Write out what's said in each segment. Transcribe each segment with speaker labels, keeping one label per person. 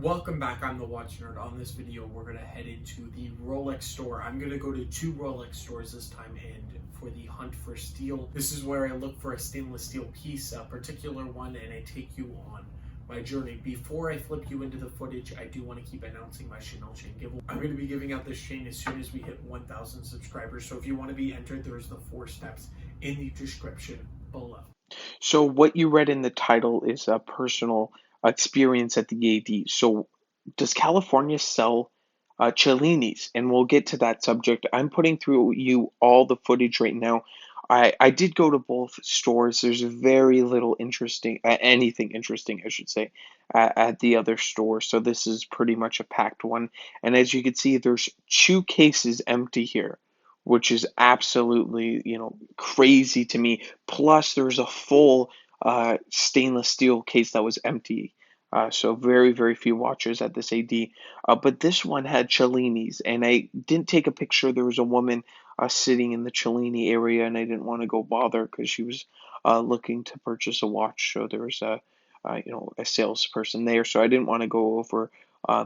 Speaker 1: Welcome back, I'm the Watch Nerd. On this video, we're going to head into the Rolex store. I'm going to go to two Rolex stores this time and for the hunt for steel. This is where I look for a stainless steel piece, a particular one, and I take you on my journey. Before I flip you into the footage, I do want to keep announcing my Chanel chain giveaway. I'm going to be giving out this chain as soon as we hit 1,000 subscribers. So if you want to be entered, there's the 4 steps in the description below.
Speaker 2: So what you read in the title is a personal experience at the AD. So does California sell Cellinis? And we'll get to that subject. I'm putting through you all the footage right now. I did go to both stores. There's very little interesting, anything interesting, I should say, at the other store. So this is pretty much a packed one. And as you can see, there's 2 cases empty here, which is absolutely, crazy to me. Plus, there's a full stainless steel case that was empty. So very, very few watches at this AD. But this one had Cellini's, and I didn't take a picture. There was a woman sitting in the Cellini area, and I didn't want to go bother because she was looking to purchase a watch. So there was a salesperson there. So I didn't want to go over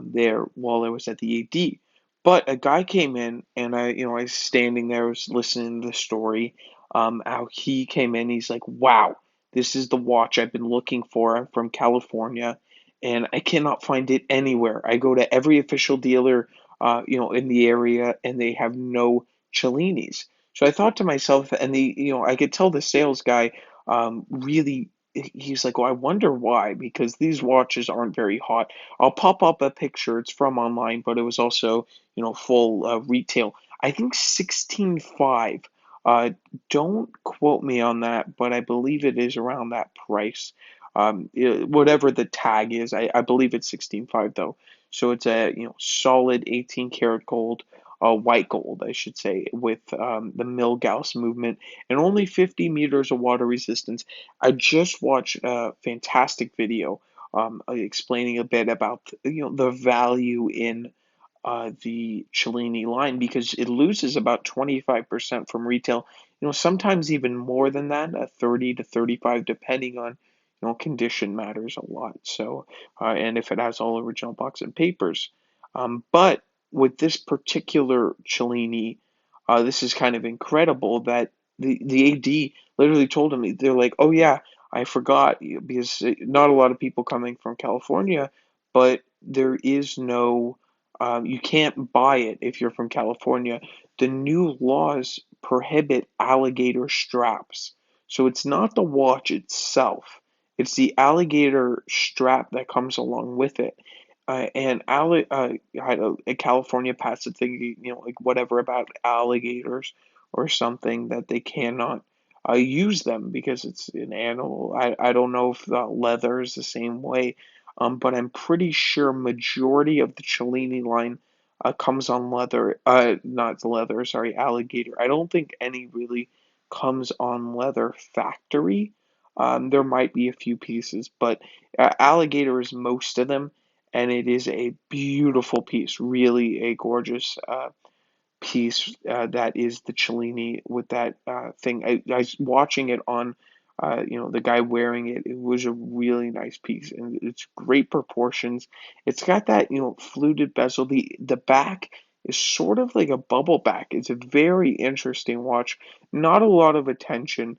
Speaker 2: there while I was at the AD. But a guy came in, and I was standing there, I was listening to the story. How he came in, he's like, "Wow, this is the watch I've been looking for. I'm from California, and I cannot find it anywhere. I go to every official dealer, in the area, and they have no Cellinis." So I thought to myself, and I could tell the sales guy, really, he's like, "Well, I wonder why, because these watches aren't very hot." I'll pop up a picture. It's from online, but it was also, full retail. I think 16.5. Don't quote me on that, but I believe it is around that price. Whatever the tag is, I believe it's 16.5 though. So it's a solid 18 karat gold, white gold, I should say, with the Milgauss movement and only 50 meters of water resistance. I just watched a fantastic video explaining a bit about the value in the Cellini line because it loses about 25% from retail. Sometimes even more than that, 30 to 35, depending on, condition matters a lot. So, and if it has all original box and papers. But with this particular Cellini, this is kind of incredible that the AD literally told him, they're like, "Oh yeah, I forgot," because not a lot of people coming from California, but there is no you can't buy it if you're from California. The new laws prohibit alligator straps. So it's not the watch itself, it's the alligator strap that comes along with it. California passed a thing, like whatever about alligators or something that they cannot use them because it's an animal. I don't know if leather is the same way, but I'm pretty sure majority of the Cellini line comes on leather, not leather, sorry, alligator. I don't think any really comes on leather factory. There might be a few pieces, but alligator is most of them, and it is a beautiful piece, really a gorgeous piece that is the Cellini with that thing. I was watching it on, the guy wearing it. It was a really nice piece, and it's great proportions. It's got that, fluted bezel. The back is sort of like a bubble back. It's a very interesting watch. Not a lot of attention.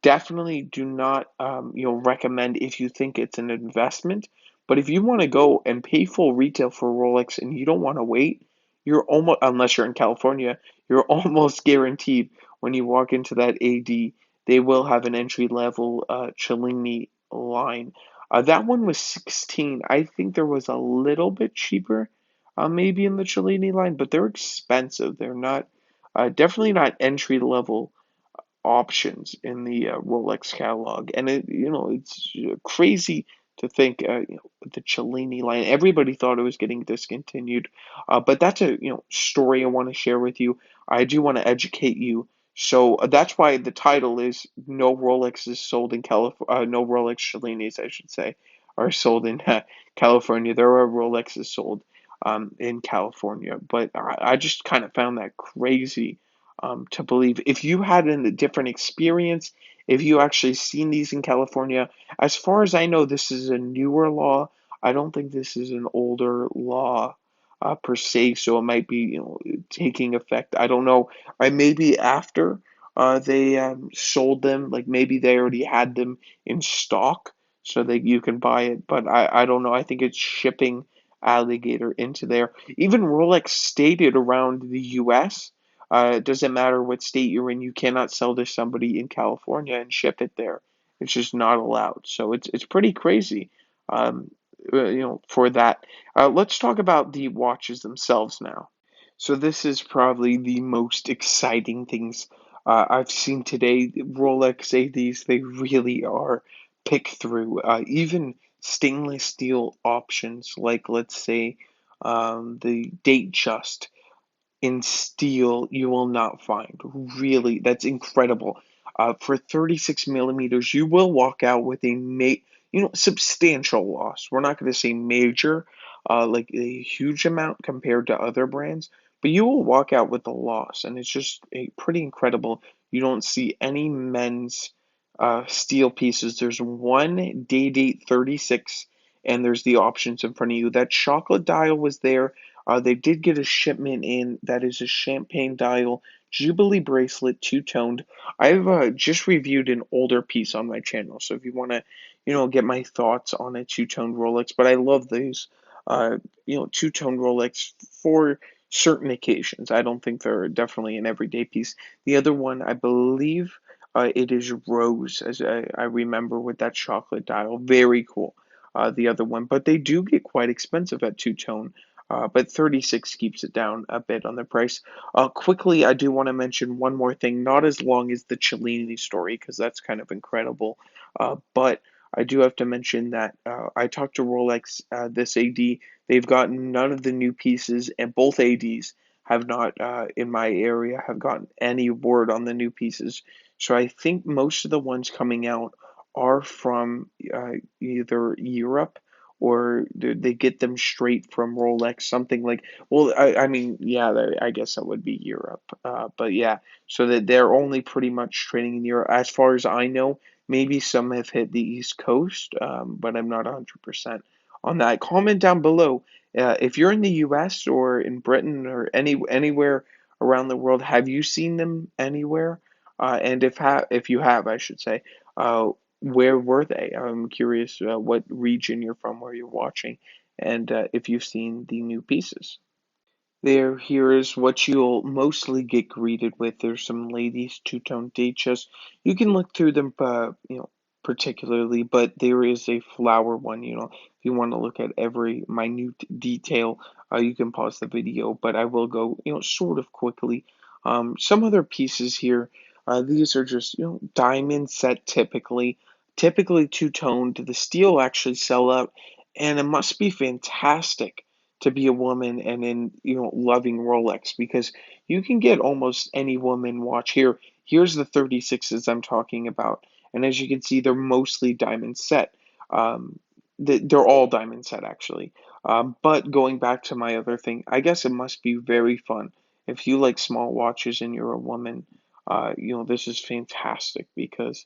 Speaker 2: Definitely do not, recommend if you think it's an investment. But if you want to go and pay full retail for Rolex and you don't want to wait, you're almost, unless you're in California, you're almost guaranteed when you walk into that AD, they will have an entry level Cellini line. That one was 16. I think there was a little bit cheaper, maybe in the Cellini line, but they're expensive. They're not, definitely not entry level options in the Rolex catalog, and it's crazy to think the Cellini line. Everybody thought it was getting discontinued, but that's a story I want to share with you. I do want to educate you. So that's why the title is "No Rolex is sold in California." No Rolex Cellinis, I should say, are sold in California. There are Rolexes sold in California, but I just kind of found that crazy to believe. If you had a different experience, if you actually seen these in California, as far as I know, this is a newer law. I don't think this is an older law per se, so it might be, taking effect. I don't know. I maybe after they sold them, like maybe they already had them in stock so that you can buy it, but I don't know. I think it's shipping alligator into there. Even Rolex stated around the US, it doesn't matter what state you're in, you cannot sell to somebody in California and ship it there. It's just not allowed. So it's pretty crazy, um, for that. Let's talk about the watches themselves now. So this is probably the most exciting things I've seen today. Rolex ADs, they really are pick through. Even stainless steel options, like let's say the date just in steel you will not find. Really, that's incredible. For 36 millimeters, you will walk out with a substantial loss. We're not going to say major, like a huge amount compared to other brands, but you will walk out with a loss, and it's just pretty incredible. You don't see any men's steel pieces. There's one day date 36, and there's the options in front of you. That chocolate dial was there. They did get a shipment in that is a champagne dial Jubilee bracelet, two-toned. I've just reviewed an older piece on my channel, so if you want to, get my thoughts on a two-toned Rolex, but I love these, uh, two-toned Rolex for certain occasions. I don't think they're definitely an everyday piece. The other one, I believe, it is rose, as I remember with that chocolate dial. Very cool. The other one, but they do get quite expensive at two-tone. But 36 keeps it down a bit on the price. Quickly, I do want to mention one more thing, not as long as the Cellini story, because that's kind of incredible. But I do have to mention that I talked to Rolex, this AD. They've gotten none of the new pieces, and both ADs have not, in my area, have gotten any word on the new pieces. So I think most of the ones coming out are from either Europe or they get them straight from Rolex, something like, well, I mean, yeah, I guess that would be Europe. But yeah, so that they're only pretty much trading in Europe. As far as I know, maybe some have hit the East Coast, but I'm not 100% on that. Comment down below if you're in the US or in Britain or anywhere around the world, have you seen them anywhere? And if you have, I should say, where were they? I'm curious what region you're from, where you're watching, and if you've seen the new pieces. Here is what you'll mostly get greeted with. There's some ladies two-tone dachas. You can look through them, particularly, but there is a flower one. If you want to look at every minute detail, you can pause the video. But I will go, sort of quickly. Some other pieces here. These are just, diamond set typically two-toned. The steel actually sell out, and it must be fantastic to be a woman and in loving Rolex because you can get almost any woman watch here. Here's the 36s I'm talking about, and as you can see, they're mostly diamond set. Um, they're all diamond set actually. But going back to my other thing, I guess it must be very fun if you like small watches and you're a woman. This is fantastic because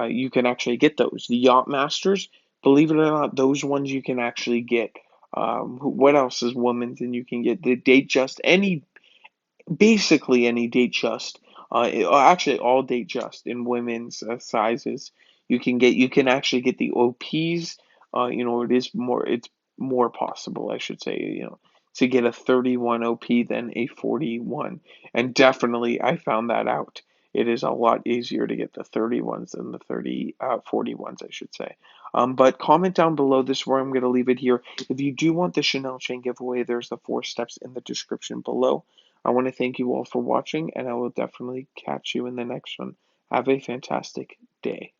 Speaker 2: you can actually get those. The Yacht Masters, believe it or not, those ones you can actually get. What else is women's? And you can get the date just basically any date just actually all date just in women's sizes you can actually get the OPs. It's more possible, I should say, to get a 31 OP than a 41, and definitely I found that out. It is a lot easier to get the 31s than the 41s, I should say. But comment down below. This is where I'm going to leave it here. If you do want the Chanel chain giveaway, there's the 4 steps in the description below. I want to thank you all for watching, and I will definitely catch you in the next one. Have a fantastic day.